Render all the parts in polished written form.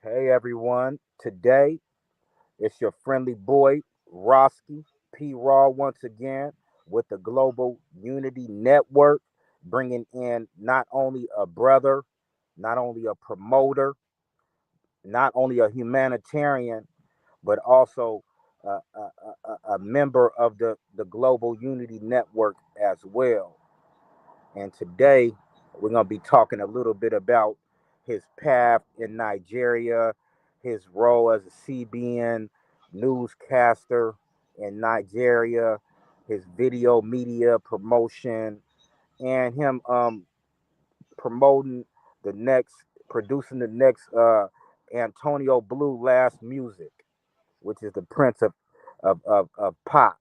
Hey everyone, today it's your friendly boy Roski P. Raw once again with the Global Unity Network, bringing in not only a brother, not only a promoter, not only a humanitarian, but also a member of the Global Unity Network as well. And today we're going to be talking a little bit about his path in Nigeria, his role as a CBN newscaster in Nigeria, his video media promotion, and him promoting the next, producing the next Antonio Blue Last Music, which is the prince of pop.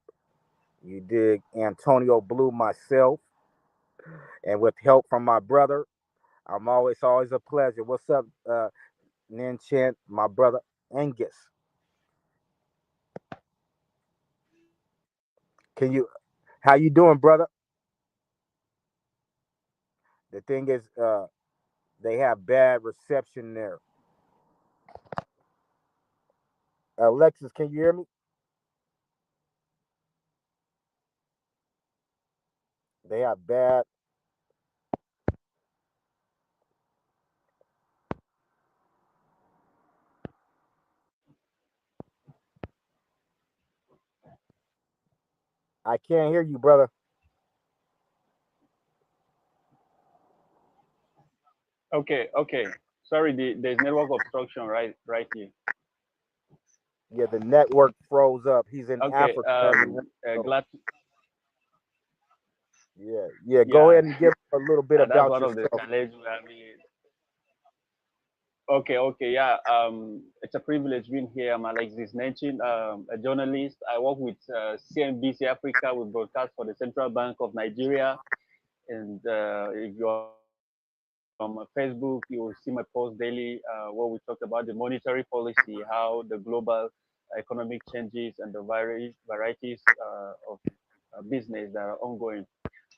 You dig? Antonio Blue, myself, and with help from my brother. It's always a pleasure. What's up, Ninchen, my brother Angus? Can you? How you doing, brother? The thing is, they have bad reception there. Alexis, can you hear me? They have bad. I can't hear you, brother. Okay. Sorry, there's network obstruction right here. Yeah, the network froze up. He's in Okay, Africa, as you know. glad. Yeah. Go Yeah, ahead and give a little bit that's about one of the yourself. challenges we are having. Okay. Yeah, it's a privilege being here. I'm Alexis Nenchin, a journalist. I work with CNBC Africa. We broadcast for the Central Bank of Nigeria. And if you're on Facebook, you will see my post daily where we talk about the monetary policy, how the global economic changes, and the varieties of business that are ongoing.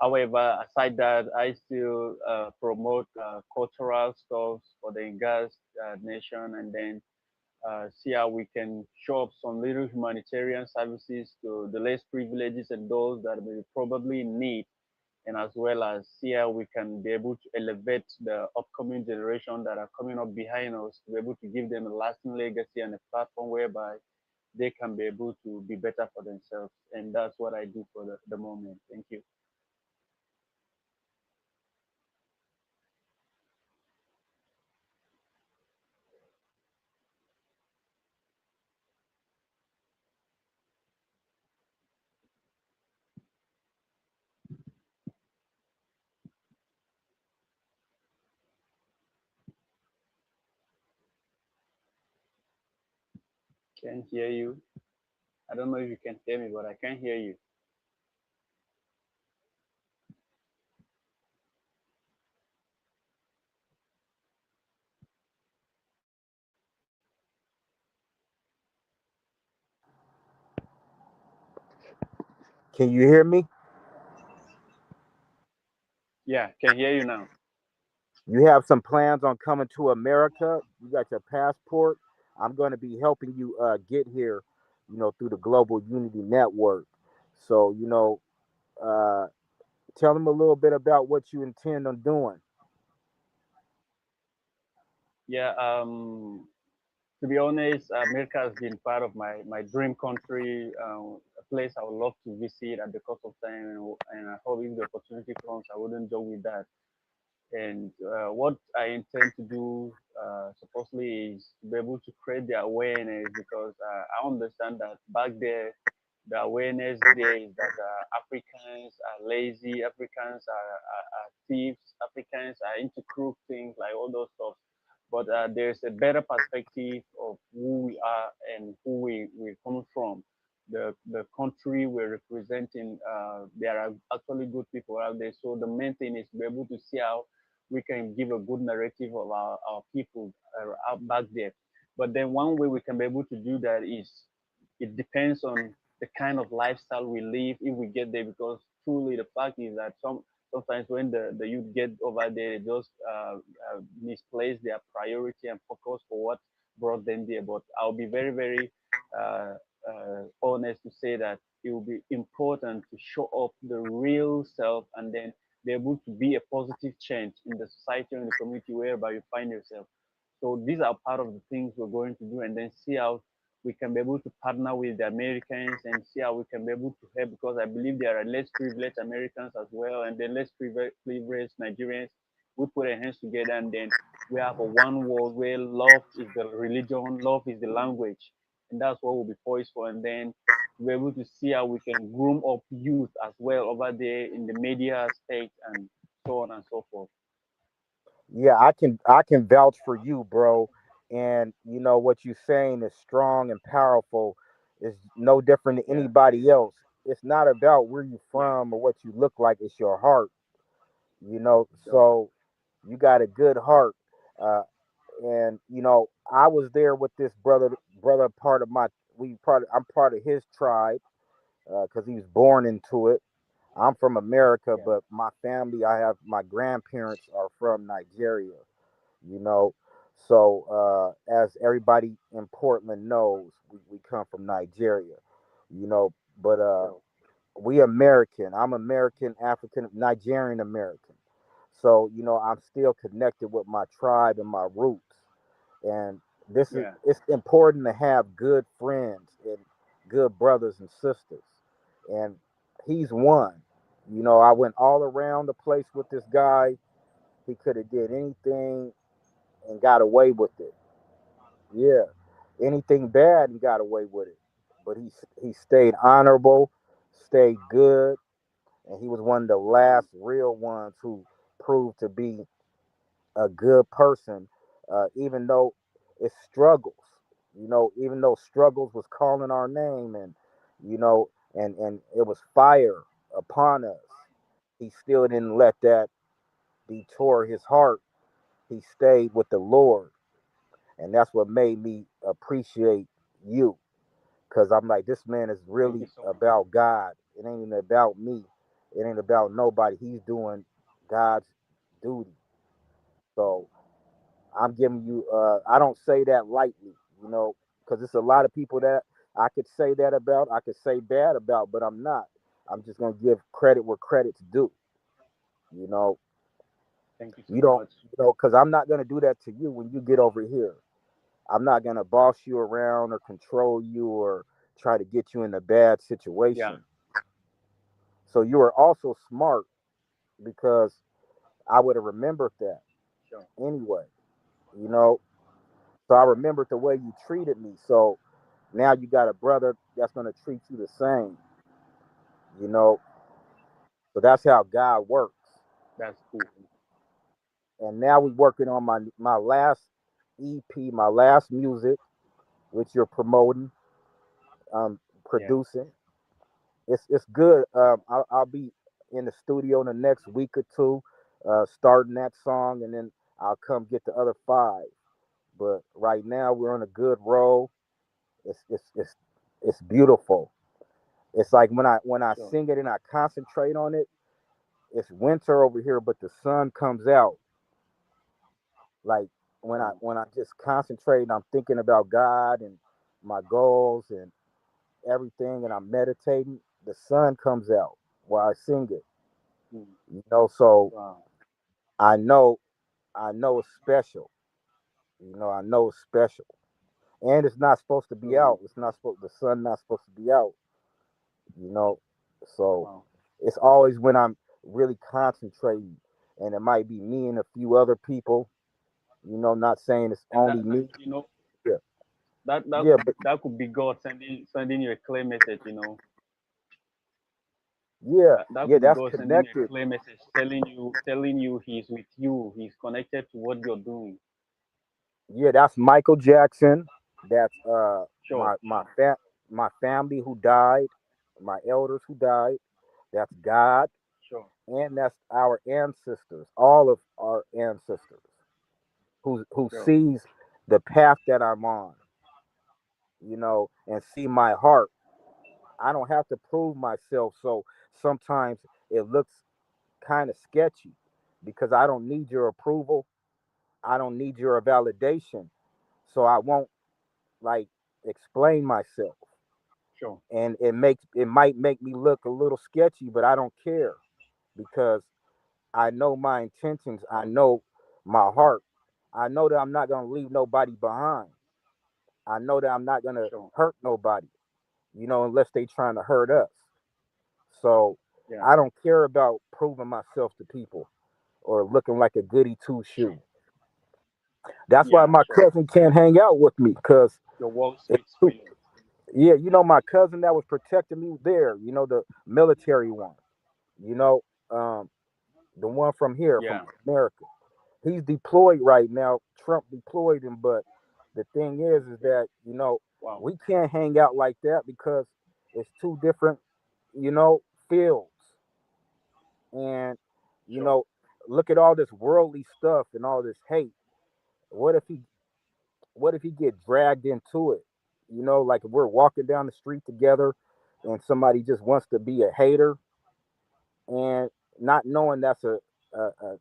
However, aside that, I still promote cultural stuff for the Gas nation, and then see how we can show up some little humanitarian services to the less privileged and those that may probably need, and as well as see how we can be able to elevate the upcoming generation that are coming up behind us to be able to give them a lasting legacy and a platform whereby they can be able to be better for themselves. And that's what I do for the moment. Thank you. Can't hear you. I don't know if you can hear me, but I can hear you. Can you hear me? Yeah, can hear you now. You have some plans on coming to America. You got your passport. I'm going to be helping you get here, through the Global Unity Network. So, uh, tell them a little bit about what you intend on doing. Yeah, to be honest, America has been part of my dream country, a place I would love to visit at the cost of time, and I hope if the opportunity comes, I wouldn't joke with that. And what I intend to do, supposedly, is to be able to create the awareness because I understand that back there, the awareness there is that Africans are lazy, Africans are thieves, Africans are into crook things, like all those stuff. But there's a better perspective of who we are and who we come from. The country we're representing, there are actually good people out there. So the main thing is to be able to see how we can give a good narrative of our people out back there. But then one way we can be able to do that is it depends on the kind of lifestyle we live if we get there, because truly the fact is that sometimes when the youth get over there, they just misplace their priority and focus for what brought them there. But I'll be very, very honest to say that it will be important to show up the real self and then be able to be a positive change in the society or in the community wherever you find yourself. So these are part of the things we're going to do, and then see how we can be able to partner with the Americans and see how we can be able to help, because I believe there are less privileged Americans as well, and then less privileged Nigerians. We put our hands together, and then we have a one world where love is the religion, love is the language, and that's what we'll be poised for. And then we're able to see how we can groom up youth as well over there in the media state and so on and so forth. Yeah, I can vouch for you, bro. And you know what you're saying is strong and powerful. Is no different than Yeah, anybody else. It's not about where you yeah, from or what you look like. It's your heart. You know, sure, so you got a good heart. Uh, and I was there with this brother part of my I'm part of his tribe because he was born into it. I'm from America, yeah, but my family, I have my grandparents are from Nigeria, you know. So as everybody in Portland knows, we come from Nigeria, you know. But sure, we American. I'm American, African, Nigerian American. So I'm still connected with my tribe and my roots. And yeah, it's important to have good friends and good brothers and sisters. And he's one. I went all around the place with this guy. He could have did anything and got away with it. Yeah, anything bad and got away with it. But he stayed honorable, stayed good, and he was one of the last real ones who proved to be a good person, even though it struggles. Even though struggles was calling our name, and and it was fire upon us, he still didn't let that detour his heart. He stayed with the Lord, and that's what made me appreciate you. Cause I'm like, this man is thank you really so much. about God. It ain't even about me. It ain't about nobody. He's doing God's duty. So I'm giving you. I don't say that lightly, because it's a lot of people that I could say that about. I could say bad about, but I'm not. I'm just gonna give credit where credit's due. You know, Thank you you so don't. much. Because I'm not gonna do that to you when you get over here. I'm not gonna boss you around or control you or try to get you in a bad Yeah, situation. So you are also smart because I would have remembered that sure. anyway. You know, so I remembered the way you treated me. So now you got a brother that's gonna treat you the same. You know, so that's how God works. That's cool. And now we working on my last EP, my last music, which you're promoting, Yeah, producing. It's good. I'll be in the studio in the next week or two, starting that song, and then I'll come get the other five. But right now we're on a good roll. It's beautiful. It's like when I sure. sing it and I concentrate on it. It's winter over here, but the sun comes out. Like Wow, when I just concentrate and I'm thinking about God and my goals and everything, and I'm meditating, the sun comes out while I sing it. mm, So wow, I know I know it's special. I know it's special. And it's not supposed to be truly. out. It's not supposed the sun not supposed to be out, you know. So Wow. it's always when I'm really concentrating, and it might be me and a few other people, not saying it's And only me. Yeah. that that Yeah, could but that could be God sending you a clear message. yeah, That yeah, could be that's God sending you a connected. clear message, telling you He's with you, He's connected to what you're doing. Yeah, that's Michael Jackson. That's Sure, my family who died, my elders who died. That's God, sure, and that's our ancestors, all of our ancestors who sure. sees the path that I'm on, and see my heart. I don't have to prove myself, so sometimes it looks kind of sketchy because I don't need your approval. I don't need your validation. So I won't like explain myself, Sure. and it might make me look a little sketchy, but I don't care because I know my intentions. I know my heart. I know that I'm not gonna leave nobody behind. I know that I'm not gonna Sure. hurt nobody, unless they trying to hurt us. So Yeah. I don't care about proving myself to people or looking like a goody two Sure. shoe. That's why Yeah. my Sure. cousin can't hang out with me because Your work it's speaks too. freely. Yeah, my cousin that was protecting me there, the military one, you know, um, the one from here, from Yeah. America. He's deployed right now. Trump deployed him, but the thing is that Wow. we can't hang out like that because it's two different, you know, fields. And you Sure. know, look at all this worldly stuff and all this hate. What if he what if he get dragged into it? Like if we're walking down the street together and somebody just wants to be a hater and not knowing that's a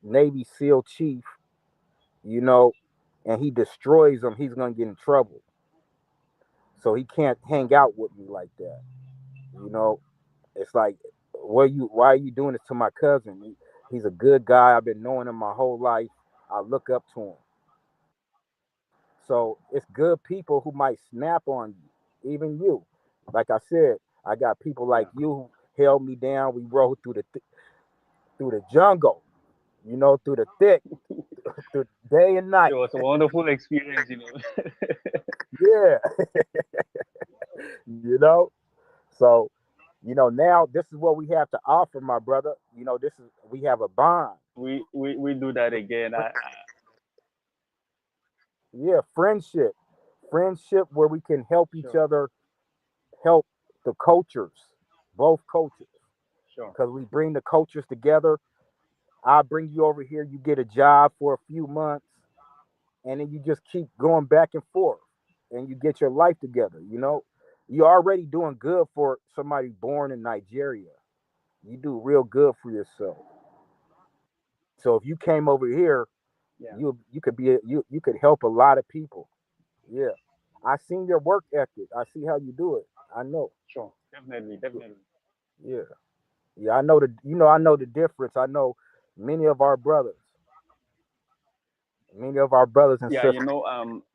Navy SEAL chief, you know, and he destroys them, he's gonna get in trouble. So he can't hang out with me like that. You know, it's like, why are you doing this to my cousin? He's a good guy. I've been knowing him my whole life. I look up to him. So it's good people who might snap on you, even you. Like I said, I got people like Yeah. you who held me down. We rode through the jungle, through the thick, through day and It night. was a wonderful experience, Yeah, you know. So, now this is what we have to offer, my brother. This is we have a bond. We do that again. Yeah, friendship where we can help each Sure. other, help the cultures, both cultures, Sure. because we bring the cultures together. I bring you over here, you get a job for a few months, and then you just keep going back and forth, and you get your life together. You're already doing good for somebody born in Nigeria. You do real good for yourself. So if you came over here, Yeah. you could you could help a lot of people. Yeah, I seen your work ethic. I see how you do it. I know. Sure. Definitely. Definitely. Yeah, yeah. I know the difference. I know many of our brothers, many of our brothers and Yeah. sisters.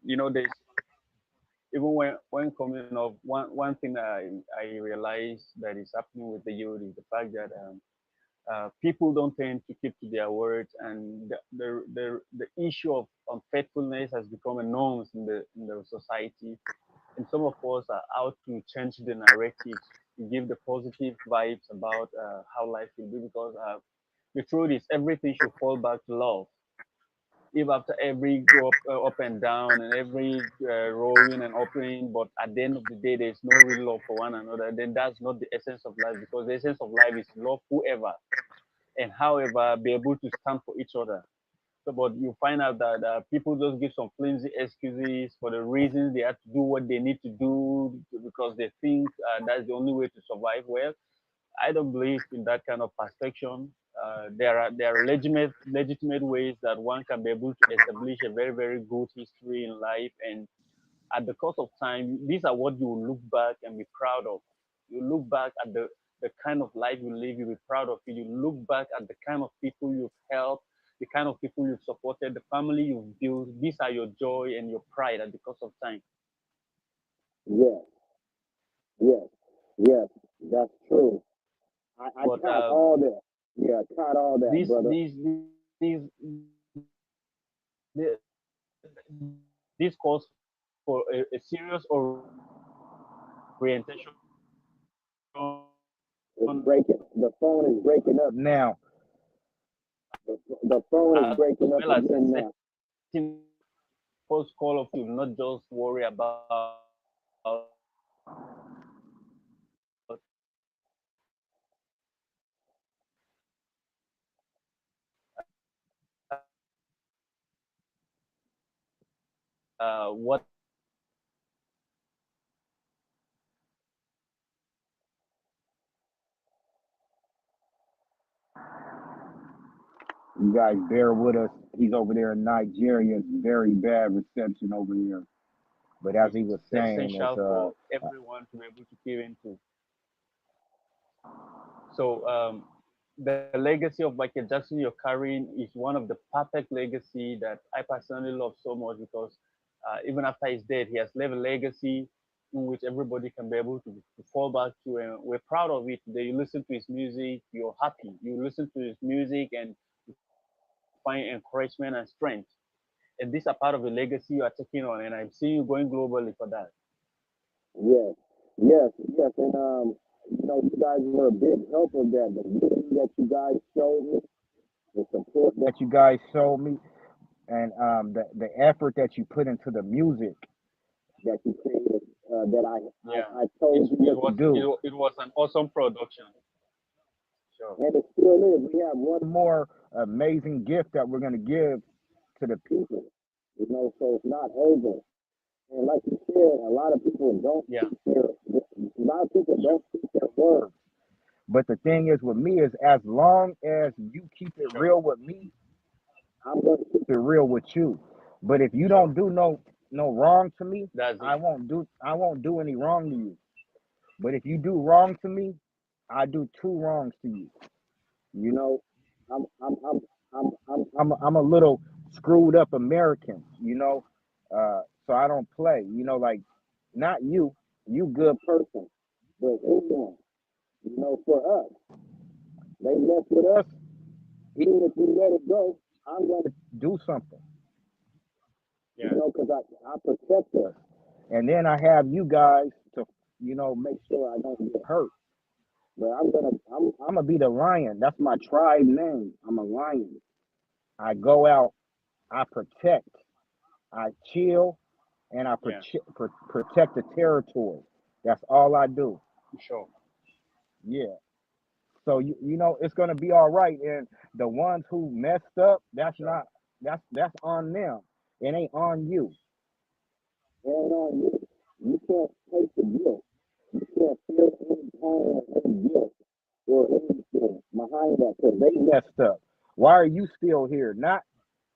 There's even when coming up, one thing I realize that is happening with the youth is the fact that people don't tend to keep to their words, and the issue of unfaithfulness has become a norm in the society. And some of us are out to change the narratives, to give the positive vibes about how life will be, because the truth is everything should fall back to love. If after every go up and down and every rowing and opening, but at the end of the day there's no real love for one another, then that's not the essence of life, because the essence of life is love whoever and however be able to stand for each other. So, but you find out that people just give some flimsy excuses for the reasons they have to do what they need to do because they think that's the only way to survive. Well, I don't believe in that kind of perspective. There are legitimate ways that one can be able to establish a very good history in life, and at the course of time, these are what you will look back and be proud of. You look back at the kind of life you live, you'll be proud of it. You look back at the kind of people you've helped, the kind of people you've supported, the family you've built. These are your joy and your pride at the course of time. Yes, yes, yes. That's true. I But caught all that. Yeah, I caught all that, these brother. this calls for a serious orientation It's breaking. The phone is breaking up now. The phone is as breaking up well as again now. setting first call of you, not just worry about what You guys bear with us. He's over there in Nigeria. It's very bad reception over here. But as he It's was saying, essential for everyone to be able to peer into. So the legacy of Michael Jackson you're carrying is one of the perfect legacy that I personally love so much because even after he's dead, he has left a legacy in which everybody can be able to fall back to, and we're proud of it. Today, you listen to his music, you're happy. You listen to his music and you find encouragement and strength. And these are part of the legacy you are taking on, and I'm seeing you going globally for that. yes, yes, yes, and you guys were a big help of that. The unity that you guys showed me, the support that you guys showed me, and the effort that you put into the music that you created, that Yeah, I told you what to do, it was an awesome production. Sure. and it still is. We have one more amazing gift that we're gonna give to the people, so it's not over. And like you said, a lot of people don't Yeah. keep a lot of people don't keep their word. But the thing is with me is as long as you keep it Sure. real with me, I'm gonna keep it real with you. But if you Sure. don't do no wrong to me, That's it. I won't do any wrong to you. But if you do wrong to me, I do two wrongs to you. You know, I'm I'm I'm I'm a little screwed up American, so I don't play. Like not you, you good person, but anyone, for us, they mess with us. Even if we let it go, I'm gonna do something, Yeah. because I protect us, and then I have you guys to, make sure I don't get hurt. But I'm gonna be the lion. That's my tribe name. I'm a lion. I go out. I protect. I chill, and I Yeah. protect the territory. That's all I do. Sure. Yeah. So it's gonna be all right. And the ones who messed up, that's Sure. not that's on them. It ain't on you. It ain't on you. You can't take the guilt. You can't feel any pain or any guilt or anything behind that because they messed up. Why are you still here? Not,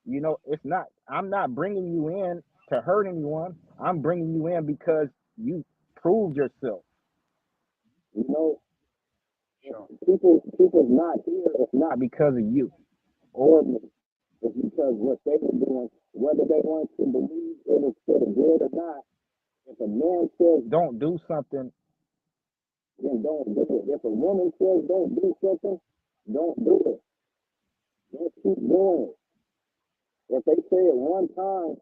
it's not. I'm not bringing you in to hurt anyone. I'm bringing you in because you proved yourself. You know, Sure. people's not here. It's not because of you or me. It's because what they were doing, whether they want to believe it was for the good or not. If a man says don't do something, then don't do it. If a woman says don't do something, don't do it. Don't keep doing it. If they say it one time,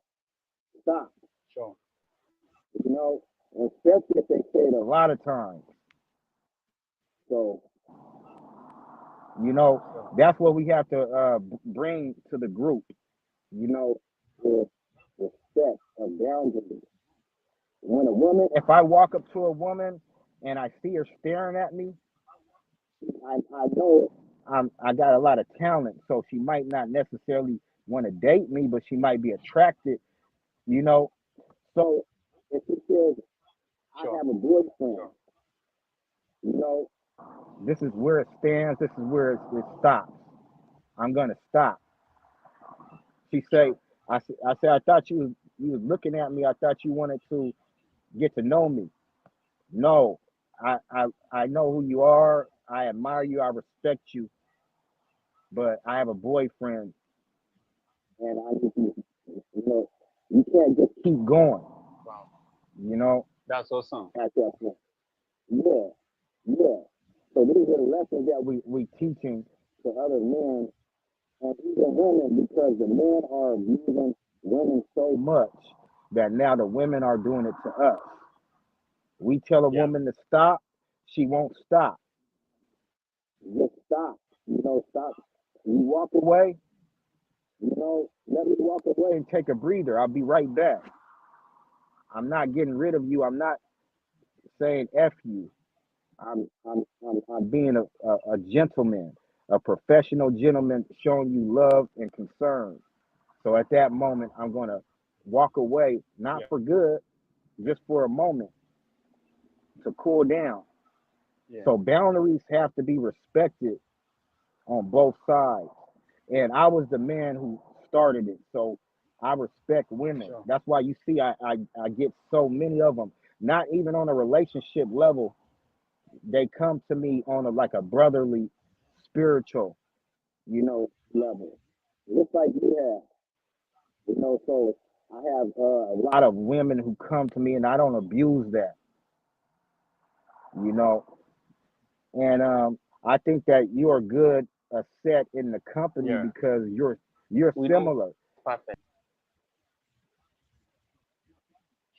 stop. Sure. You know, especially if they say it a lot of times. So, Sure. that's what we have to bring to the group, you know, with respect of boundaries. When a woman, if I walk up to a woman and I see her staring at me, I know I got a lot of talent, so she might not necessarily want to date me, but she might be attracted, you know. So if she says, I Sure. have a boyfriend, Sure. you know, this is where it stands, this is where it stops. I'm gonna stop. She say, Sure. I say, I thought you was looking at me. I thought you wanted to get to know me. No, I know who you are. I admire you. I respect you. But I have a boyfriend, and I just, you can't just keep going. Wow. You know, That's awesome. at that point. Yeah, yeah. So these are the lessons that we teaching to other men and even women because the men are abusing women so much that now the women are doing it to us. We tell a Yeah. woman to stop, she won't stop. Just stop. Stop. You walk away, let me walk away and take a breather. I'll be right back. I'm not getting rid of you. I'm not saying F you. I'm being a gentleman, a professional gentleman showing you love and concern. So at that moment, I'm going to walk away, not Yeah. for good, just for a moment to cool down. Yeah. So boundaries have to be respected on both sides. And I was the man who started it. So I respect women. Sure. That's why you see I get so many of them. Not even on a relationship level. They come to me on a like a brotherly, spiritual, level. Just like you have. So I have a lot of women who come to me, and I don't abuse that, you know. And I think that you are good set in the company Yeah. because you're We know similar. perfect.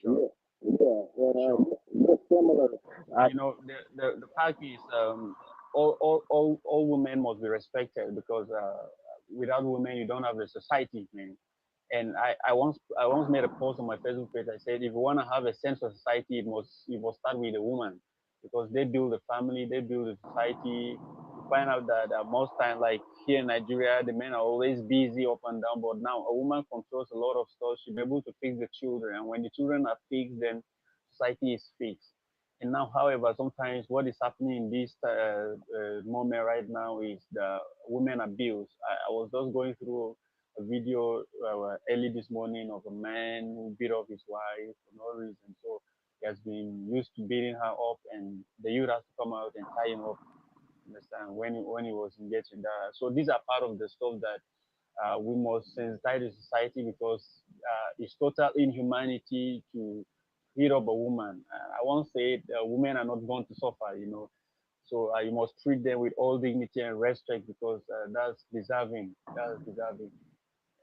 Sure. Yeah, yeah, and Sure. you're similar. I The fact is, all women must be respected because without women, you don't have a society, man. And I once made a post on my Facebook page. I said, if you want to have a sense of society, it must start with a woman because they build the family, they build the society. You find out that most time, like here in Nigeria, the men are always busy up and down, but now a woman controls a lot of stuff. She'll be able to fix the children, and when the children are fixed, then society is fixed. And now, however, sometimes what is happening in this moment right now is the women abuse. I was just going through a video early this morning of a man who beat up his wife for no reason. So he has been used to beating her up, and the youth has to come out and tie him up. Understand when he was engaged in that. So these are part of the stuff that we must sensitize the society because it's total inhumanity to beat up a woman. I won't say women are not born to suffer. So you must treat them with all dignity and respect because that's deserving. That's deserving.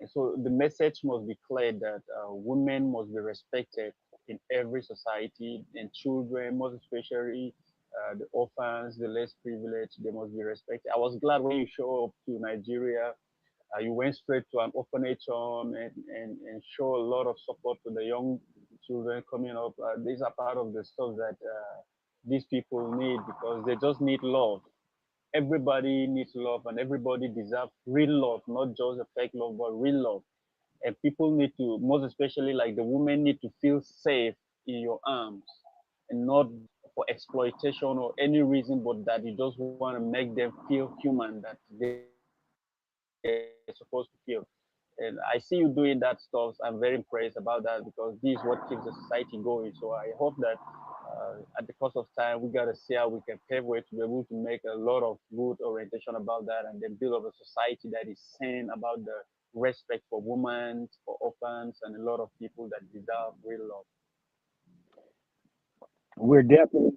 And so the message must be clear that women must be respected in every society, and children, most especially the orphans, the less privileged, they must be respected. I was glad when you show up to Nigeria, you went straight to an orphanage home and show a lot of support to the young children coming up. These are part of the stuff that these people need because they just need love. Everybody needs love and everybody deserves real love, not just a fake love, but real love. And people need to, most especially like the women, need to feel safe in your arms and not for exploitation or any reason, but that you just want to make them feel human, that they're supposed to feel. And I see you doing that stuff. I'm very impressed about that because this is what keeps the society going. So I hope that at the cost of time, we got to see how we can pave way to be able to make a lot of good orientation about that and then build up a society that is sane about the respect for women, for orphans, and a lot of people that deserve real love. we're definitely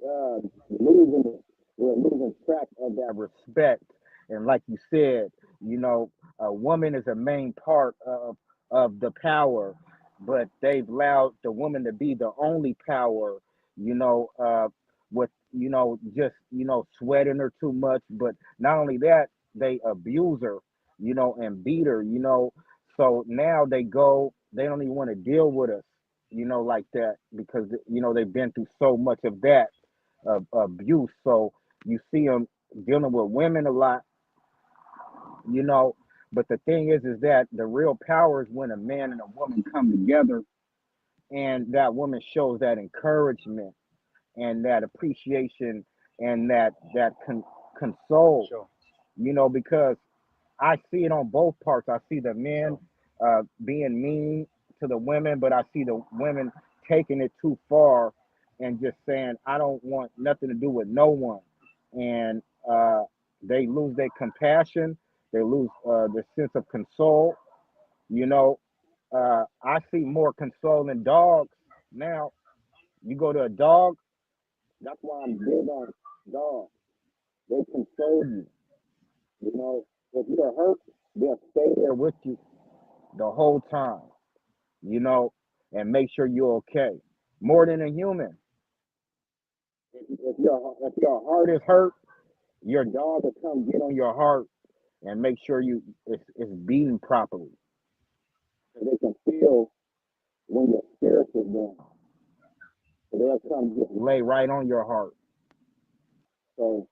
losing we're losing track of that respect. And like you said, you know, a woman is a main part of the power, but they've allowed the woman to be the only power, you know, with just sweating her too much. But not only that, they abuse her, and beat her, so now they don't even want to deal with us, like that because they've been through so much of that abuse. So you see them dealing with women a lot, you know. But the thing is that the real power is when a man and a woman come together, and that woman shows that encouragement and that appreciation and that console, Sure, because I see it on both parts. I see the men sure, being mean to the women, but I see the women taking it too far and just saying, I don't want nothing to do with no one. And they lose their compassion, they lose their sense of console. You know, I see more console in dogs now. You go to a dog, that's why I'm big on dogs. They console you. If you're hurt, they'll stay there with you the whole time, you know, and make sure you're okay. More than a human. If your heart is hurt, your dog will come get on your heart and make sure it's beating properly. So they can feel when your spirit is down. So they'll come just lay right on your heart. So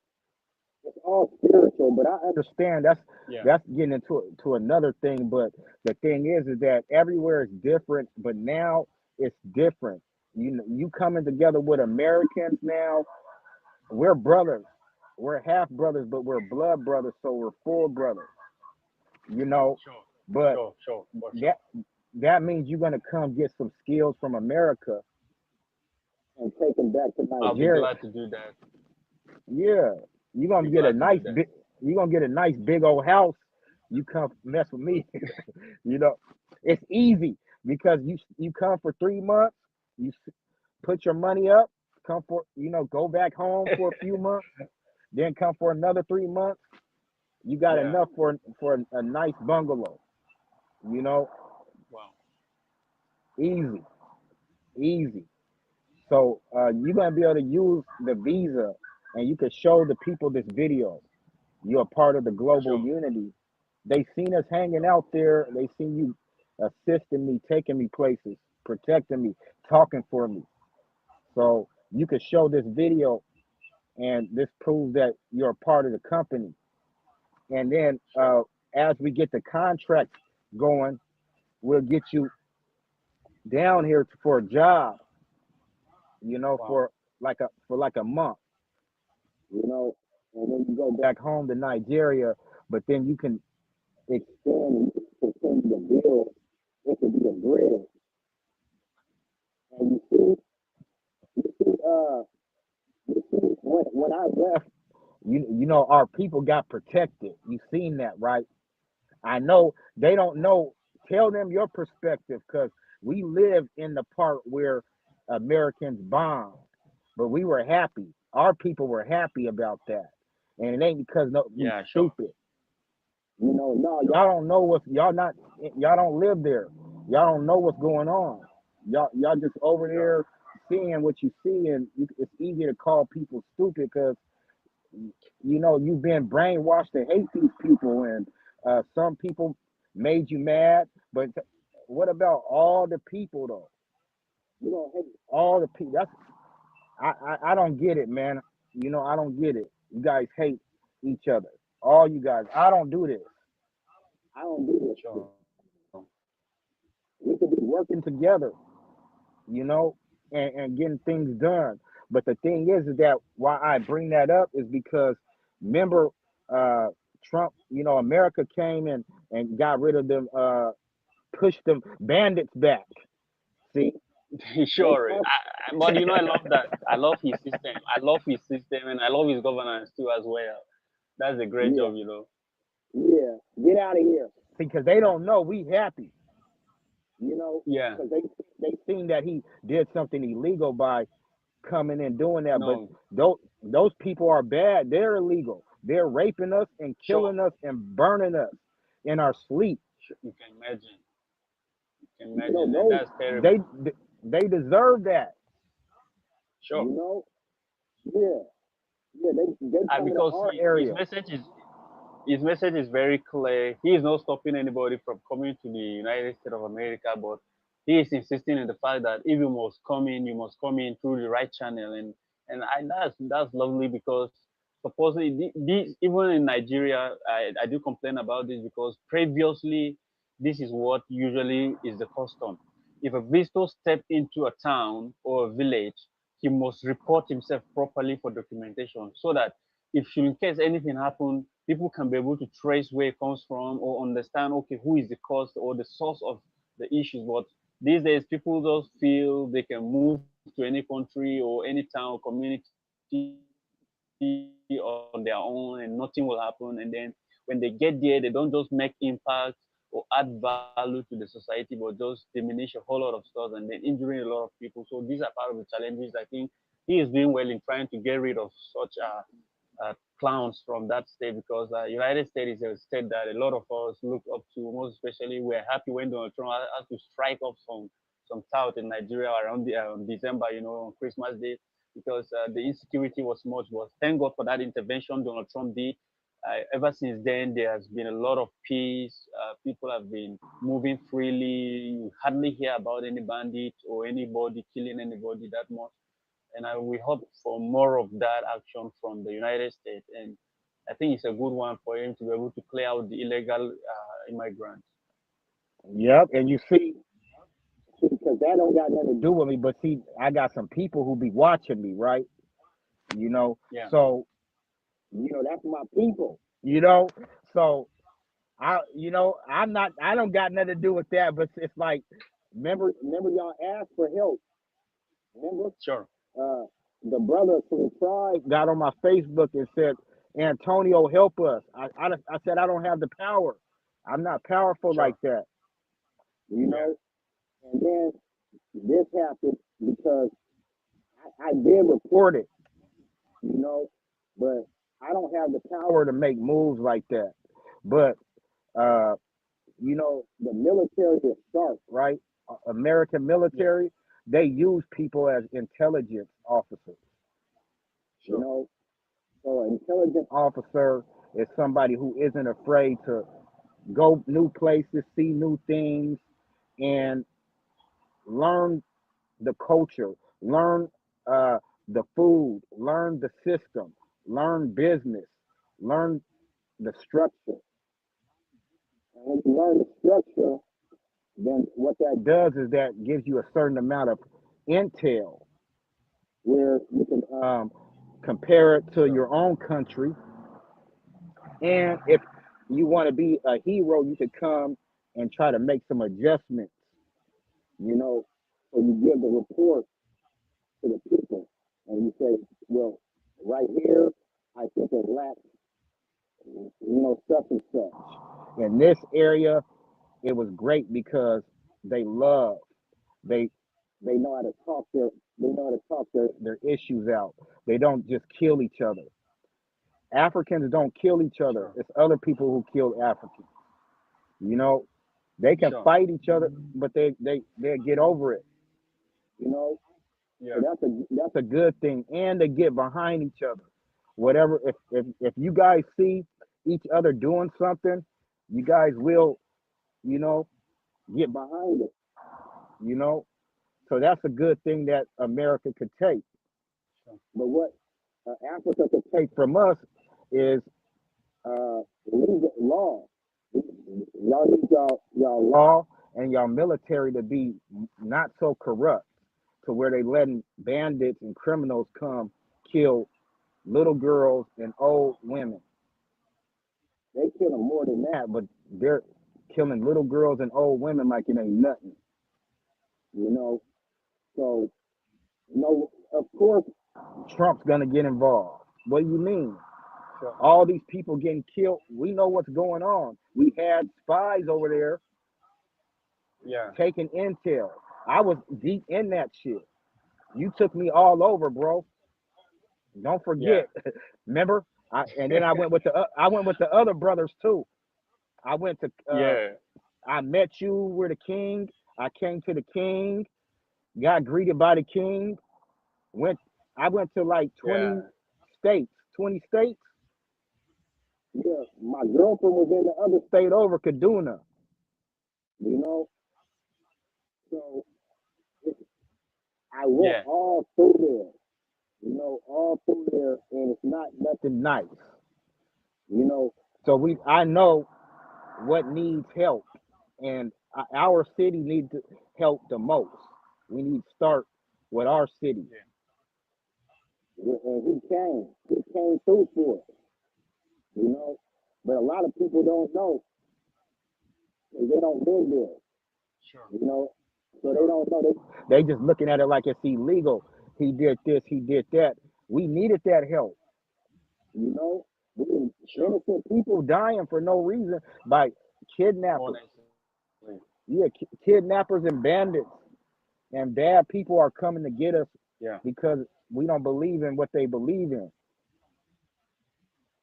it's all spiritual, but I understand yeah, that's getting into to another thing. But the thing is that everywhere is different, but now it's different. You coming together with Americans now, we're brothers. We're half brothers, but we're blood brothers, so we're full brothers, you know. sure, But sure, sure, for that sure. that means you're gonna come get some skills from America and take them back to I'll be Nigeria. glad to do that. Yeah, you're I'll gonna be get a glad to nice do that. big. You're gonna get a nice big old house. You come mess with me. you know, it's easy because you come for 3 months. You put your money up. Come for go back home for a few months. Then come for another 3 months. You got Yeah. enough for a nice bungalow. You know, Wow. easy, easy. So you're gonna be able to use the visa, and you can show the people this video. You're a part of the global Sure. unity. They seen us hanging out there. They seen you assisting me, taking me places, protecting me, talking for me. So you can show this video, and this proves that you're a part of the company. And then Sure. as we get the contract going, we'll get you down here for a job. Wow. For like a month. And then you go back home to Nigeria, but then you can extend and continue to build. It could be a bridge. And you see when I left, our people got protected. You seen that, right? I know they don't know. Tell them your perspective, because we live in the part where Americans bombed, but we were happy. Our people were happy about that, and it ain't because no we Yeah. Sure. stupid. No, Sure. y'all don't know y'all don't live there. Y'all don't know what's going on. Y'all just over Sure. there seeing what you see, and it's easy to call people stupid because you've been brainwashed to hate these people, and some people made you mad. But what about all the people though? You don't hate all the people. I don't get it, man. I don't get it. You guys hate each other. All you guys. I don't do this. I don't do Sure. this. We could be working together, you know, and getting things done. But the thing is that why I bring that up is because remember uh Trump, America came and got rid of them, pushed them bandits back. See, they Sure. come. But I love that. I love his system. I love his system, and I love his governance too as well. That's a great Yeah, job. yeah, get out of here. See, because they don't know we happy, Yeah. because they seen that he did something illegal by coming and doing that. But No. those people are bad. They're illegal. They're raping us and Sure. killing us and burning us in our sleep. Sure. You can imagine. You can You know, imagine, and those that's terrible. they deserve that. Sure. You know, yeah, yeah. They And coming to because our area. his message is very clear. He is not stopping anybody from coming to the United States of America, but he is insisting on the fact that if you must come in, you must come in through the right channel, and that's lovely because supposedly this, even in Nigeria, I do complain about this because previously this is what usually is the custom. If a visitor steps into a town or a village, he must report himself properly for documentation so that if in case anything happen, people can be able to trace where it comes from or understand, okay, who is the cause or the source of the issues. But these days, people just feel they can move to any country or any town or community on their own and nothing will happen. And then when they get there, they don't just make impact or add value to the society, but just diminish a whole lot of stuff and then injuring a lot of people. So these are part of the challenges. I think he is doing well in trying to get rid of such clowns from that state because United States is a state that a lot of us look up to. Most especially, we're happy when Donald Trump has to strike off some tout in Nigeria around December, on Christmas Day, because the insecurity was much. But thank God for that intervention Donald Trump did. Ever since then, there has been a lot of peace. People have been moving freely. You hardly hear about any bandit or anybody killing anybody that much, and we hope for more of that action from the United States. And I think it's a good one for him to be able to clear out the illegal immigrants. Yep, and you see, because that don't got nothing to do with me. But see, I got some people who be watching me, right? You know, Yeah, so that's my people. So I don't got nothing to do with that, but it's like, remember y'all asked for help. Remember, Sure. uh, the brother from the tribe got on my Facebook and said, Antonio, help us. I said, I don't have the power. I'm not powerful like Sure. that, you Yeah. know. And then this happened because I did report it, you know, but I don't have the power to make moves like that. But uh, the military is sharp, right? American Yeah. military, they use people as intelligence officers, you Sure. know. So an intelligent officer is somebody who isn't afraid to go new places, see new things, and learn the culture, learn the food, learn the system, learn business, learn the structure. And when you learn the structure, then what that does is that gives you a certain amount of intel where you can compare it to Sure. your own country. And if you want to be a hero, you could come and try to make some adjustments, you know. So you give the report to the people and you say, well, right here, I think it lacks, such and such. In this area, it was great because they love, they they know how to talk their issues out. They don't just kill each other. Africans don't kill each other. Sure. It's other people who kill Africans. You know, they can Sure. fight each other, but they get over it. You know, so Yeah. that's a good thing, and they get behind each other. Whatever, if you guys see each other doing something, you guys will, you know, get behind it. You know, so that's a good thing that America could take. Sure. But what Africa could take from us is legal law. Y'all need y'all law and y'all military to be not so corrupt to where they letting bandits and criminals come kill little girls and old women. They killing more than that, but they're killing little girls and old women like it ain't nothing. You know, so of course Trump's gonna get involved. What do you mean? Sure. All these people getting killed. We know what's going on. We had spies over there Yeah. taking intel. I was deep in that shit. You took me all over, bro. Don't Yeah. forget. Remember? And then I went with the other brothers too. I went to Yeah. I met you. We're the king. I came to the king. Got greeted by the king. Went. I went to like Yeah. 20 states. 20 states. Yeah, my girlfriend was in the other state over, Kaduna. You know, so I went Yeah. all through there. All through there, and it's not nothing nice. So I know what needs help, and our city needs help the most. We need to start with our city. Yeah. And he came through for it, you know. But a lot of people don't know because they don't live there, Sure. you know. So they Sure. don't know. They just looking at it like it's illegal. He did this, he did that. We needed that help, you know. We Sure. innocent people dying for no reason by kidnappers. Honestly. Yeah, kidnappers and bandits and bad people are coming to get us Yeah. because we don't believe in what they believe in.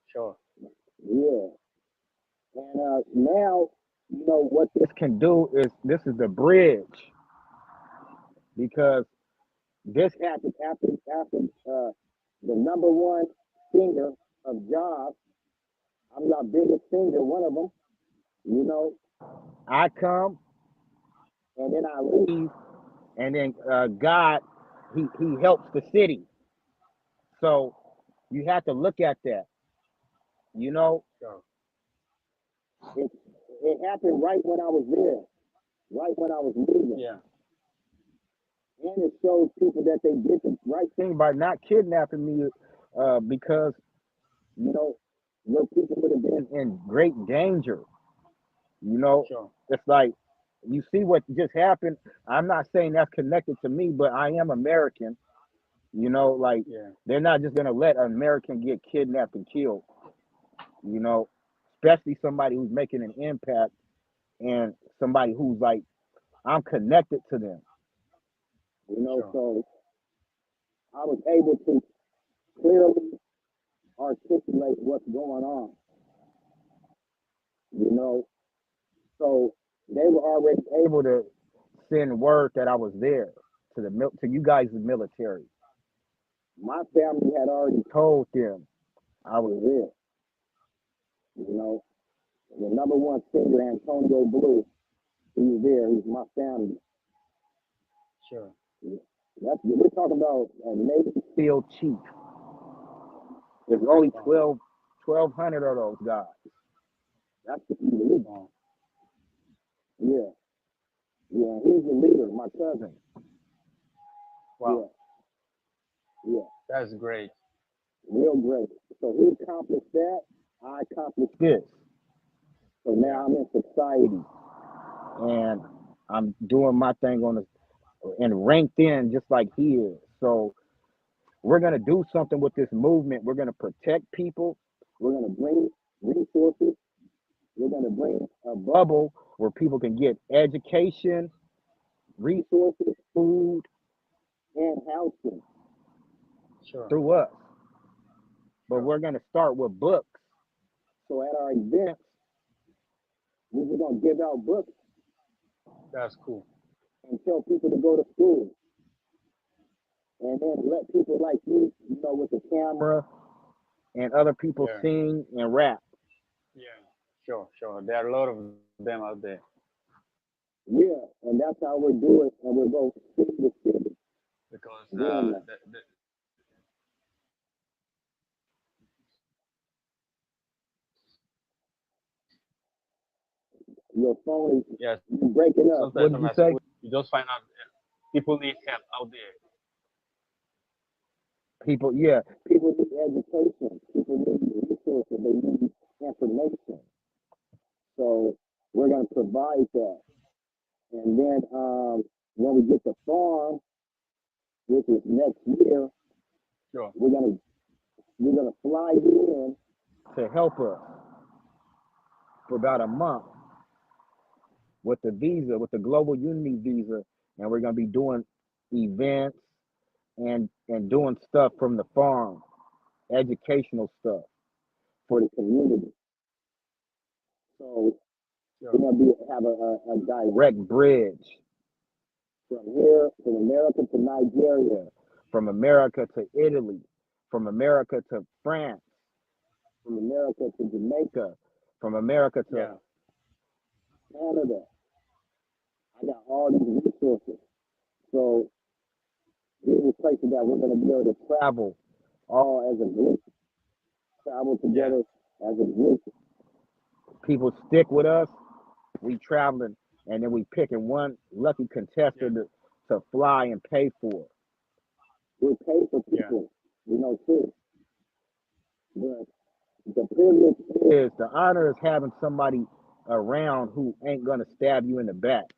Sure. Yeah, and now what this can do is this is the bridge because this happened after the number one singer of jobs. I'm your biggest singer, one of them. You know, I come and then I leave, and then God, he helps the city. So you have to look at that. You know, Sure. it it happened right when I was there, right when I was leaving, Yeah. and it shows people that they did the right thing by not kidnapping me, because you know your people would have been in great danger. You know, Sure. it's like you see what just happened. I'm not saying that's connected to me, but I am American. You know, like Yeah. they're not just gonna let an American get kidnapped and killed. You know, especially somebody who's making an impact and somebody who's like I'm connected to them. You know, Sure. so I was able to clearly articulate what's going on. You know, so they were already able to send word that I was there to to you guys, the military. My family had already told them I was there. You know, the number one singer, Antonio Blue, he's there. He's my family. Sure. We're talking about a Navy SEAL chief. There's only Wow. 1,200 of those guys. That's the elite. Wow. Yeah, yeah. He's the leader, my cousin. Wow. Yeah, yeah. That's great. Real great. So he accomplished that. I accomplished this. So Yeah. now I'm in society and I'm doing my thing on the and ranked in just like he is. So we're gonna do something with this movement. We're gonna protect people. We're gonna bring resources. We're gonna bring a bubble where people can get education, resources, food, and housing Sure. through us. But Sure. we're gonna start with books. So at our events, we're just gonna give out books That's cool. and tell people to go to school. And then let people like you know, with the camera and other people Yeah. sing and rap. Yeah. Sure. Sure. There are a lot of them out there. Yeah, and that's how we do it. And we'll go city to city Because doing that. Your phone is yeah, you sometimes breaking sometimes up. when What did you you say? just find out people need help out there. People, yeah, people need education. People need resources. They need information. So we're going to provide that. And then when we get the farm, which is next year, Sure. we're gonna we're gonna fly you in to help us for about a month with the visa, with the Global Unity visa, and we're gonna be doing events and doing stuff from the farm, educational stuff for the community. So Sure. we're gonna be have a direct bridge from here, from America to Nigeria, from America to Italy, from America to France, from America to Jamaica, from America to Yeah. Canada. I got all these resources. So these are places that we're going to be able to travel all as a group, travel Yeah. together as a group. People stick with us. We traveling, and then we picking one lucky Yeah. contestant to fly and pay for. We pay for Yeah. people, you know, too. But the privilege is the honor is having somebody around who ain't gonna stab you in the back.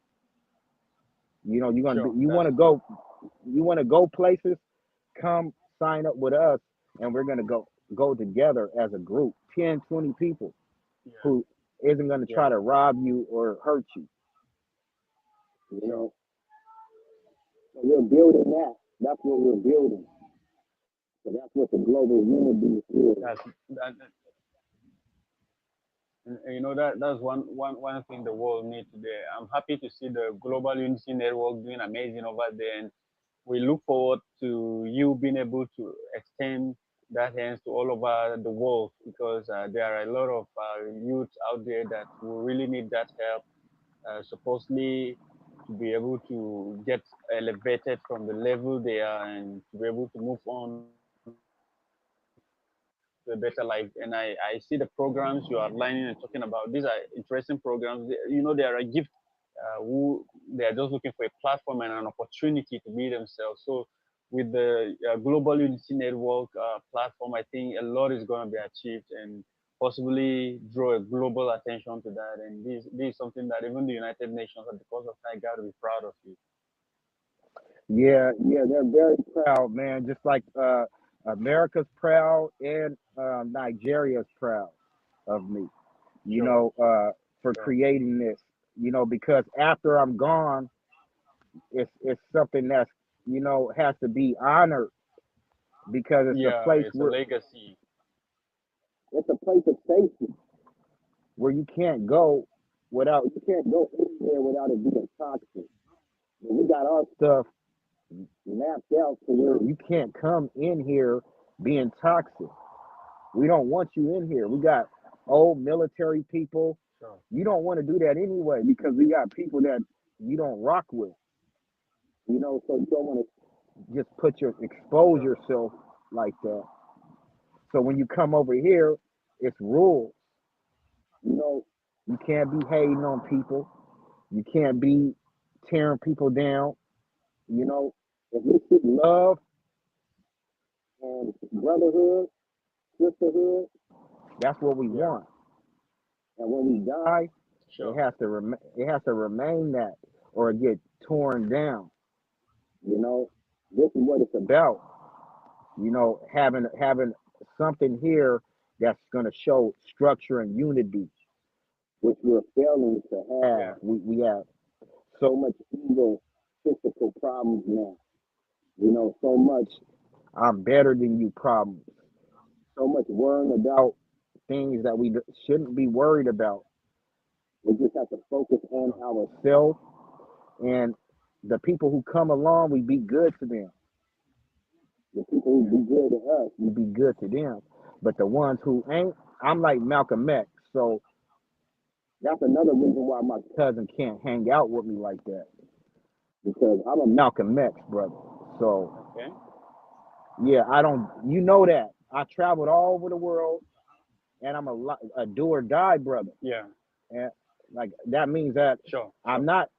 You know, you're gonna be, Sure. That's you want to go places. Come sign up with us, and we're gonna go together as a group, 10, 20 people yeah. who isn't gonna Yeah. try to rob you or hurt you. You Sure. know, so we're building that. That's what we're building. So that's what the global unity is. That, and you know that's one thing the world needs today. I'm happy to see the Global Unity Network doing amazing over there, and we look forward to you being able to extend that hands to all over the world because there are a lot of youth out there that will really need that help, supposedly to be able to get elevated from the level they are and to be able to move on to a better life. And I see the programs you are outlining and talking about. These are interesting programs. You know, they are a gift who they are just looking for a platform and an opportunity to be themselves. So with the Global Unity Network platform, I think a lot is going to be achieved, and possibly draw a global attention to that. And this is something that even the United Nations, at the cost of time, got to be proud of you. Yeah, yeah, they're very proud, man. Just like America's proud and Nigeria's proud of me. You Sure, know, for sure. creating this. You know, because after I'm gone, it's something that's has to be honored because it's a Yeah, place it's a where legacy. it's a place of safety where you can't go anywhere without it being toxic. But we got our stuff mapped out to where you can't come in here being toxic. We don't want you in here. We got old military people. Sure. You don't want to do that anyway because we got people that you don't rock with. So you don't want to just expose Sure. yourself like that. So when you come over here, it's rules. You know, you can't be hating on people. You can't be tearing people down. You know, if we seek love and brotherhood, sisterhood, that's what we Yeah. want. And when we die, Sure. it has to remain that or get torn down. You know, this is what it's about. Having something here that's going to show structure and unity, which we're failing to Yeah. have. We have so much egotistical problems now. So much I'm better than you problems. So much worrying about things that we shouldn't be worried about. We just have to focus on Sure. ourselves and the people who come along. We be good to them. The people who Yeah. be good to us, we be good to them. But the ones who ain't, I'm like Malcolm X. So that's another reason why my cousin can't hang out with me like that because I'm a Malcolm X brother. So Okay. yeah, I don't. You know that I traveled all over the world, and a do or die brother. Yeah. And like that means that Sure. I'm Sure. not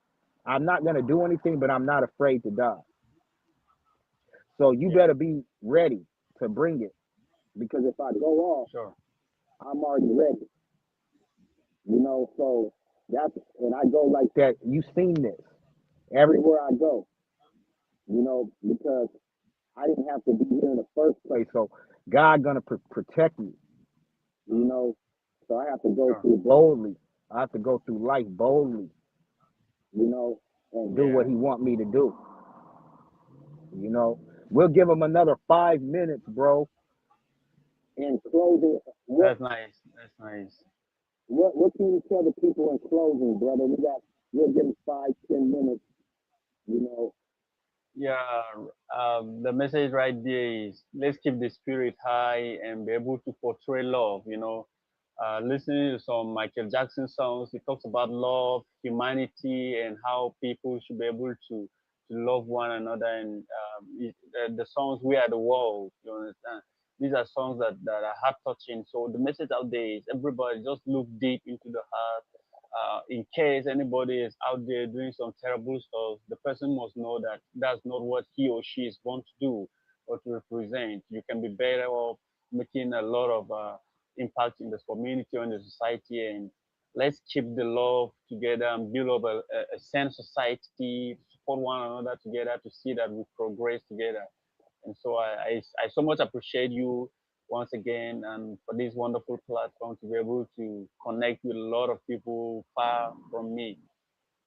I'm not gonna do anything, but I'm not afraid to die. So you Yeah. better be ready to bring it because if I go off, Sure. I'm already ready. So that's and I go like that. You seen this everywhere I go. Because I didn't have to be here in the first place. So God gonna protect me. You know, so I have to go Sure. through boldly. I have to go through life boldly. And do Yeah. what He want me to do. You know, we'll give Him another 5 minutes, bro. In closing, That's nice. That's nice. what can you tell the people in closing, brother? We'll give them 5, 10 minutes. You know, Yeah, the message right there is let's keep the spirit high and be able to portray love. Listening to some Michael Jackson songs, he talks about love, humanity, and how people should be able to love one another. And the songs "We Are the World," you understand? These are songs that are heart touching. So the message out there is everybody just look deep into the heart, in case anybody is out there doing some terrible stuff, the person must know that that's not what he or she is born to do or to represent. You can be better off making a lot of impact in the community or in the society. And let's keep the love together and build up a sane society, support one another together to see that we progress together. And so I so much appreciate you once again and for this wonderful platform to be able to connect with a lot of people far from me.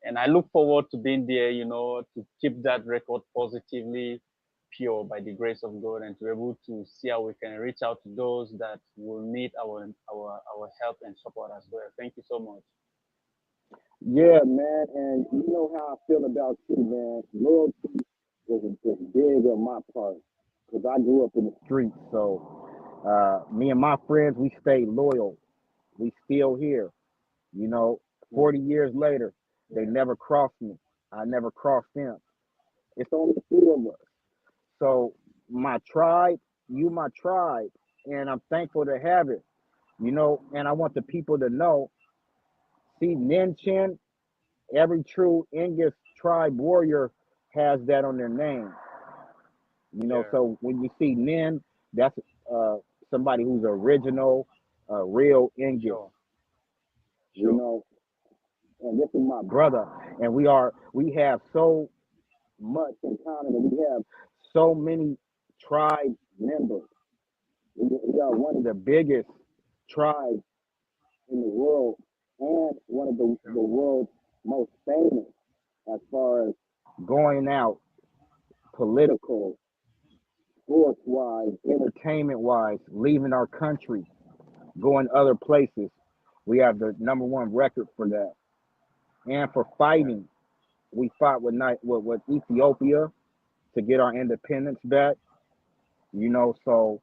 And I look forward to being there, to keep that record positively pure by the grace of God and to be able to see how we can reach out to those that will need our help and support as well. Thank you so much. yeah, man. And you know how I feel about you, man. Loyalty is big on my part because I grew up in the streets. So me and my friends, we stay loyal. We still here. You know, Yeah, 40 years later, they yeah, never crossed me. I never crossed them. It's only the two of us. So my tribe, you my tribe, and I'm thankful to have it. And I want the people to know, see Ninchin, every true English tribe warrior has that on their name. yeah, So when you see Nin, that's uh, somebody who's original. real English, Sure. you Sure. know. And this is my brother, and we have so much in common, and we have so many tribe members. We are one of the biggest tribes in the world, and one of the Sure. world's most famous as far as going out, political, sports wise, entertainment wise, leaving our country, going other places. We have the number one record for that. And for Yeah. fighting, we fought with Ethiopia to get our independence back. So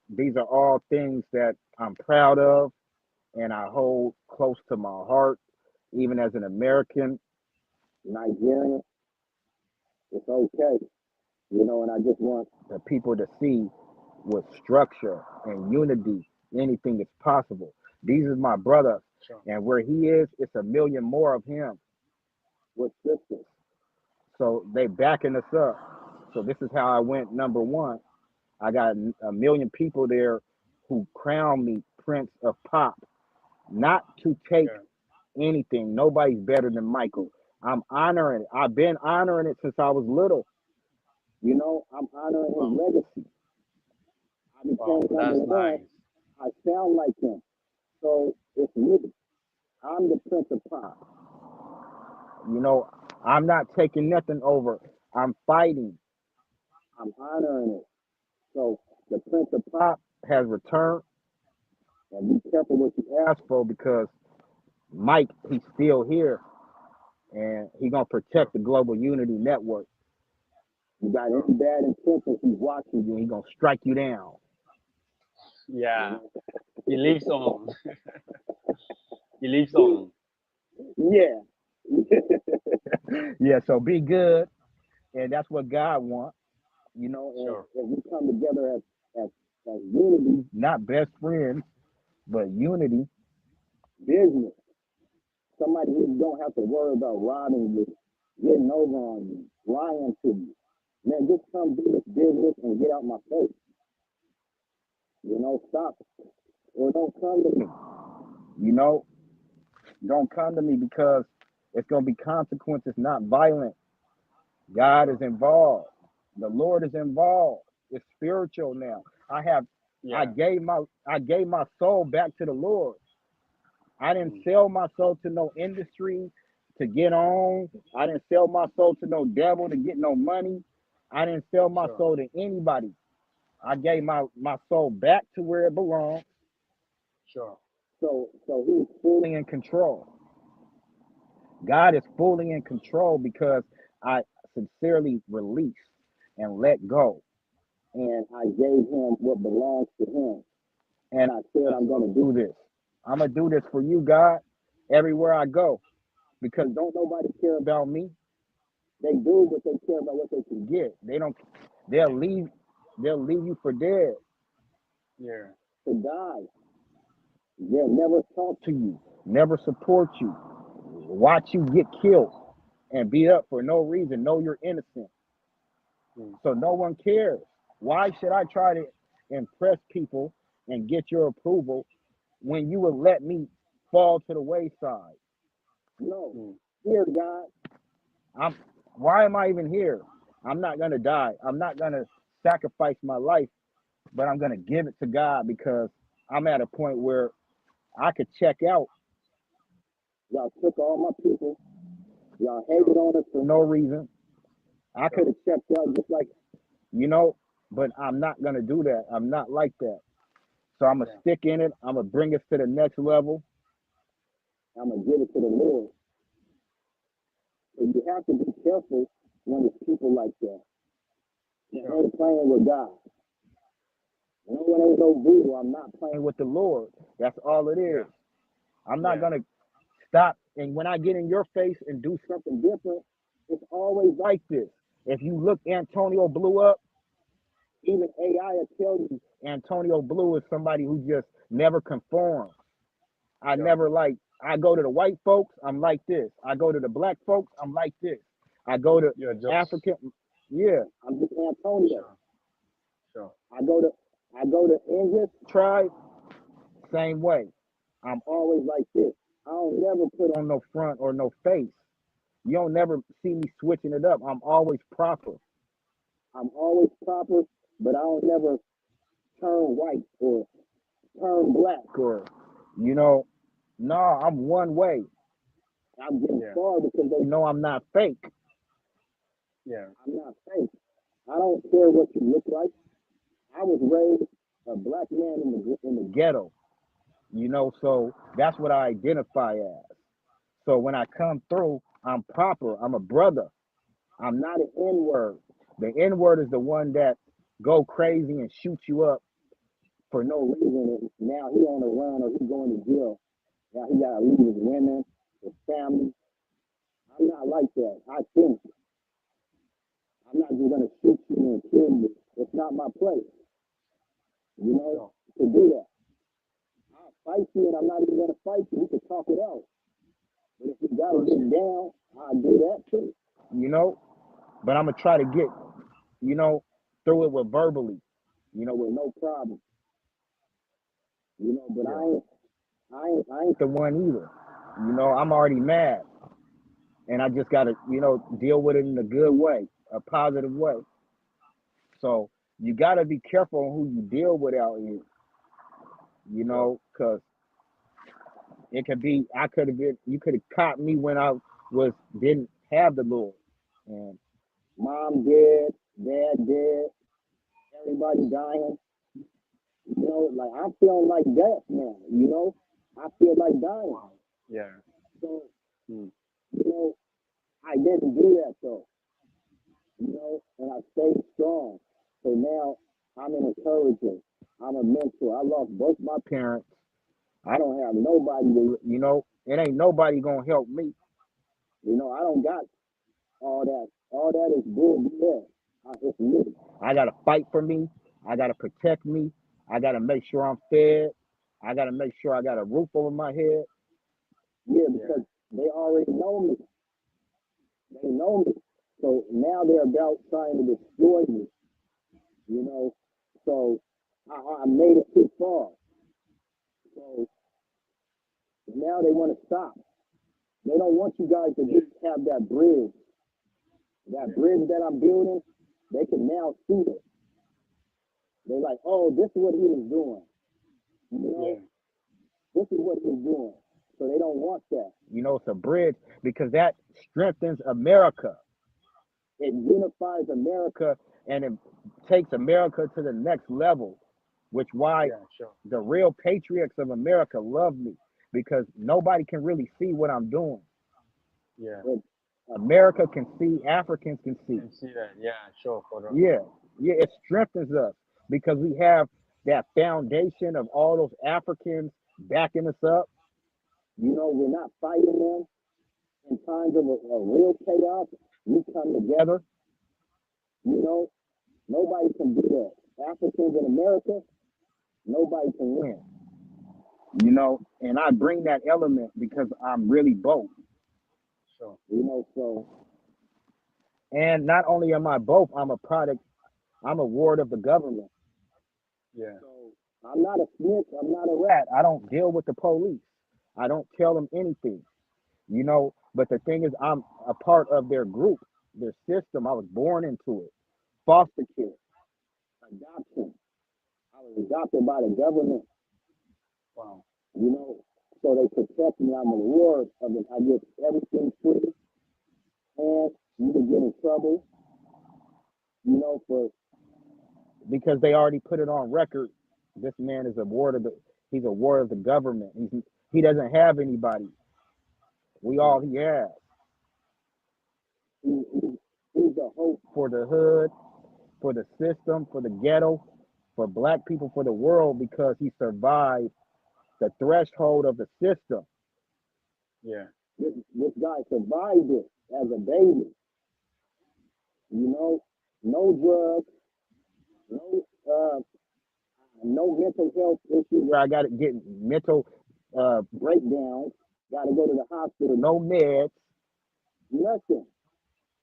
these are all things that I'm proud of and I hold close to my heart, even as an American, Nigerian. It's okay, and I just want the people to see with structure and unity, anything is possible. These is my brother, Sure. and where he is, it's a million more of him with sisters. So they backing us up. So this is how I went number one. I got a million people there who crown me Prince of Pop, not to take Yeah. anything. Nobody's better than Michael. I'm honoring it. I've been honoring it since I was little. I'm honoring his Wow. legacy. I Wow. became number That's one. nice. I sound like him. So it's me. I'm the Prince of Pop. You know, I'm not taking nothing over. I'm fighting. I'm honoring it. So the Prince of Pop has returned, and be careful what you ask for because Mike, he's still here, and he's gonna protect Sure. the Global Unity Network. You got any Sure. bad intentions, he's watching you. He's gonna strike you down. Yeah. You He lives on. He lives know? on. Yeah. Yeah. So be good, and that's what God wants. And Sure. if we come together as as unity, not best friends, but unity, business. Somebody who don't have to worry about robbing you, getting over on you, lying to you. Man, just come do this business and get out my face. Stop or don't come to me. You know, don't come to me because it's gonna be consequences, not violent. God is Sure. involved. The Lord is involved. It's spiritual now. I have I Yeah. gave my I gave my soul back to the Lord. I didn't Mm. sell my soul to no industry to get on. I didn't sell my soul to no devil to get no money. I didn't sell my Sure. soul to anybody. I gave my soul back to where it belongs. Sure. So he's fully in control. God is fully in control because I sincerely released and let go. And I gave him what belongs to him. And I said, That's I'm going to good. do this. I'm going to do this for you, God, everywhere I go. Because don't nobody care about me. They do, but they care about what they can get. They don't. They'll leave. They'll leave you for dead Yeah. to die. They'll never talk to you, never support you, watch you get killed and beat up for no reason. Know you're innocent. Mm. So no one cares. Why should I try to impress people and get your approval when you would let me fall to the wayside? No. Mm. Dear God, I'm why am I even here? I'm not gonna die. I'm not gonna sacrifice my life, but I'm gonna give it to God because I'm at a point where I could check out. Y'all took all my people. Y'all hated Sure. on us for no reason. I could Sure. have checked out just like you know, but I'm not gonna do that. I'm not like that. So I'm gonna Yeah. stick in it. I'm gonna bring us to the next level. I'm gonna give it to the Lord. So you have to be careful when it's people like that. They Sure. ain't playing with God. No one ain't no voodoo. I'm not playing with the Lord. That's all it is. Yeah. I'm not Yeah. gonna stop. And when I get in your face and do something different, it's always like this. If you look, Antonio blew up. Even AI will tell you Antonio Blue is somebody who just never conforms. I Sure. never like. I go to the white folks, I'm like this. I go to the black folks, I'm like this. I go to You're just. African, yeah, I'm just Antonio. Sure. Sure. I go to English tribe, same way. I'm always like this. I don't never put on no front or no face. You don't never see me switching it up. I'm always proper. I'm always proper, but I don't never turn white or turn black or, you know, no, I'm one way. I'm getting Yeah. far because they know I'm not fake. Yeah. I'm not fake. I don't care what you look like. I was raised a black man in the ghetto, so that's what I identify as. So when I come through, I'm proper. I'm a brother. I'm not an N word. The N word is the one that go crazy and shoot you up for no reason. And now he on the run or he going to jail. Now he gotta leave his women, his family. I'm not like that. I think I'm not just gonna shoot you and kill you. It's not my place, Sure. to do that. I'll fight you and I'm not even gonna fight you. We can talk it out. But if you gotta Proceed. get down, I'll do that too. But I'm gonna try to get, you know, through it with verbally, with no problem. But Yeah. I ain't the one either. I'm already mad, and I just gotta, deal with it in a good way, a positive way. So you gotta be careful on who you deal with out here, Sure. because it could be, I could have been, you could have caught me when I didn't have the Lord, and mom dead, dad dead, everybody dying. Like I'm feeling like death now. I feel like dying. Wow. Yeah. So Mm. you know, I didn't do that though. And I stayed strong. So now I'm an encourager. I'm a mentor. I lost both my parents. I don't have nobody to, it ain't nobody gonna help me. I don't got all that. All that is good. Yeah, it's me. I gotta fight for me. I gotta protect me. I gotta make sure I'm fed. I gotta make sure I got a roof over my head. Yeah, Yeah. because they already know me. They know me. So now they're about trying to destroy me. You know, so I made it too far. So now they want to stop. They don't want you guys to Yeah. just have that bridge. That Yeah. bridge that I'm building, they can now see it. They're like, oh, this is what he was doing. You know, Yeah. this is what he's doing. So they don't want that. It's a bridge because that strengthens America. It unifies America and it takes America to the next level, which why Yeah. Sure. the real patriots of America love me because nobody can really see what I'm doing. Yeah. But America can see, Africans can see. Can see that. Yeah. Sure. For the. Yeah, yeah, it strengthens us because we have that foundation of all those Africans backing us up. We're not fighting them in times of a real chaos. We come together. You know, nobody can do that. Africans in America, nobody can win. And I bring that element because I'm really both. Sure. So and not only am I both, I'm a product. I'm a ward of the government. Yeah. So I'm not a snitch. I'm not a rat. I don't deal with the police. I don't tell them anything. But the thing is, I'm a part of their group, their system. I was born into it. Foster care, adoption. I was adopted by the government. Wow. You know, so they protect me. I'm a ward of it. I get everything free, and you can get in trouble. For because they already put it on record. This man is a ward of the. He's a ward of the government. He doesn't have anybody. We Yeah. all he has. He's the hope for the hood, for the system, for the ghetto, for black people, for the world because he survived the threshold of the system. Yeah. This guy survived it as a baby. No drugs, no no mental health issues where I got to get mental breakdowns. Got to go to the hospital. No meds, nothing.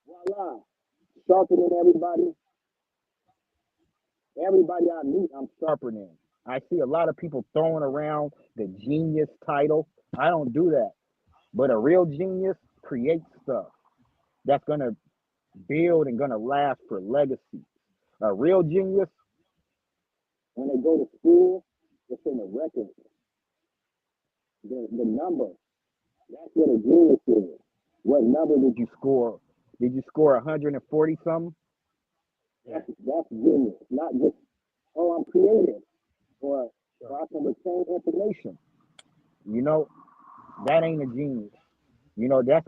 Voila, sharpening everybody. Everybody I meet, I'm sharpening. I see a lot of people throwing around the genius title. I don't do that. But a real genius creates stuff that's gonna build and gonna last for legacy. A real genius, when they go to school, it's in the record, the number. That's what a genius is. What number did you score? Did you score 140 something? Yeah. That's genius. Not just, oh, I'm creative, or, Sure. or I can retain information. You know, that ain't a genius. You know, that's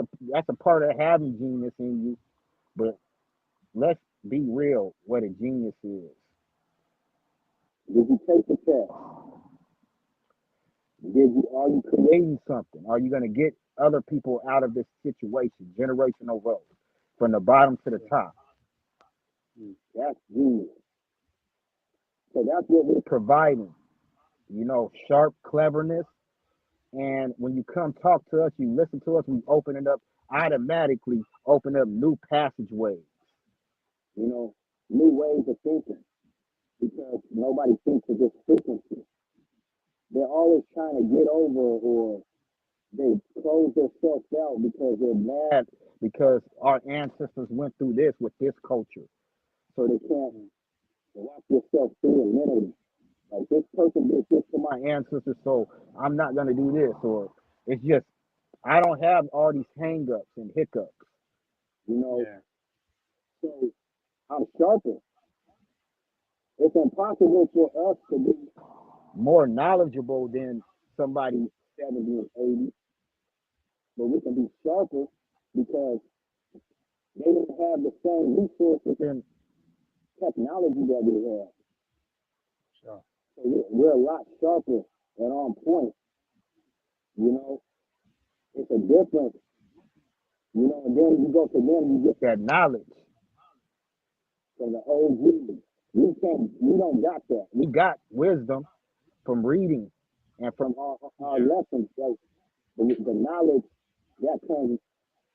a part of having genius in you. But let's be real. What a genius is. Did you take the test? Are you creating something? Are you going to get other people out of this situation? Generational wealth from the bottom to the Yeah. top. Mm. That's genius. So that's what we're providing. You know, sharp cleverness. And when you come talk to us, you listen to us, we open it up, automatically open up new passageways, you know, new ways of thinking. Because nobody thinks of this frequency. They're always trying to get over, or they close themselves out because they're mad because our ancestors went through this with this culture. So they can't Mm. watch yourself through it mentally. Like, this person did this to my ancestors, so I'm not gonna do this. Or it's just, I don't have all these hangups and hiccups, you know. Yeah. So I'm sharper. It's impossible for us to be more knowledgeable than somebody 70 and 80, but we can be sharper because they didn't have the same resources and technology that we have. Sure. So we're a lot sharper and on point, you know. It's a difference, you know, and then you go to them, you get that knowledge from the OG. We don't got that. We got wisdom from reading and from our Yeah. lessons. So the knowledge that comes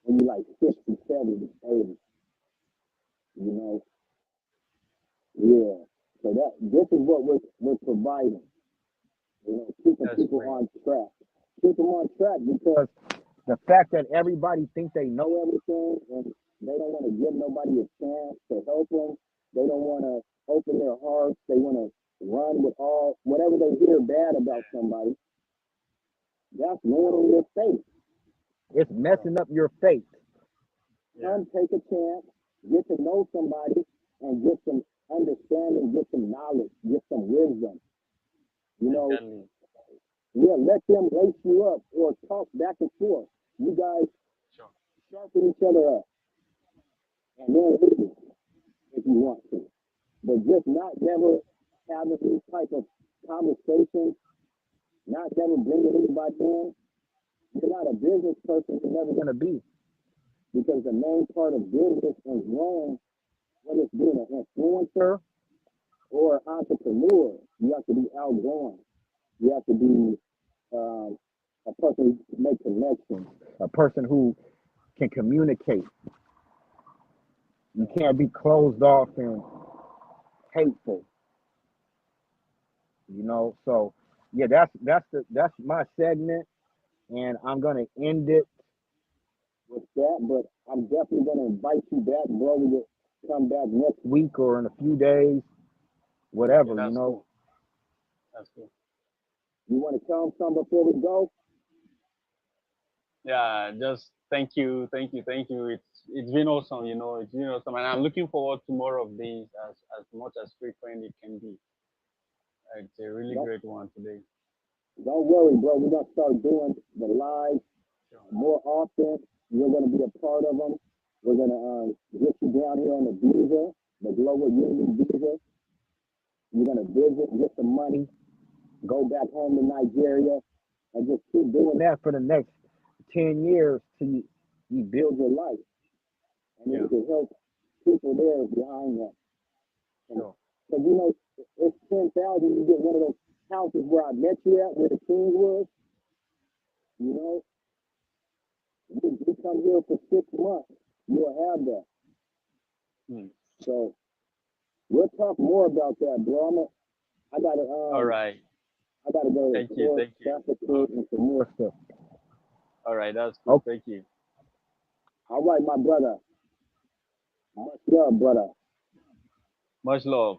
when you like 60, 70, 80, you know. Yeah. So this is what we're providing, you know, keeping That's people great. on track. Keep them on track because the fact that everybody thinks they know everything and they don't want to give nobody a chance to help them. They don't want to open their hearts. They want to run with all whatever they hear bad about somebody. That's ruining your faith. It's Sure. messing up your faith. Yeah. Come take a chance, get to know somebody, and get some understanding, get some knowledge, get some wisdom. You know, Exactly. yeah, let them lace you up or talk back and forth. You guys Sure. sharpen each other up, and then leave if you want to. But just not never having these type of conversations, not never bringing anybody in. You're not a business person. You're never going to be, because the main part of business and growing, whether it's being an influencer or an entrepreneur, you have to be outgoing. You have to be um, a person who can make connections, a person who can communicate. You Sure. can't be closed off and hateful, you know. So yeah, that's my segment, and I'm gonna end it with that. But I'm definitely gonna invite you back, bro. We will come back next week or in a few days, Yeah, whatever, you that's know. cool. That's cool. You want to tell them something before we go? Yeah, just thank you. It's been awesome, you know, it's been awesome, and I'm looking forward to more of these as much as frequent it can be. It's a really Don't great one today. don't worry, bro. We're gonna start doing the live Sure. more often. You're gonna be a part of them. We're gonna get you down here on the visa, the Global Unity visa. You're gonna visit, get some money, go back home to Nigeria, and just keep doing that for the next 10 years till you build your life, and then Yeah. you can help people there behind that. And Sure. because you know, it's 10,000. You get one of those houses where I met you at, where the king was. You know, you come here for 6 months, you'll have that. Mm. So we'll talk more about that, bro. I gotta All right. I gotta go to Thank you. sports, Thank you. traffic food, and some more stuff. All right. That's cool. Okay. Thank you. All right, my brother. Much love, brother. Much love.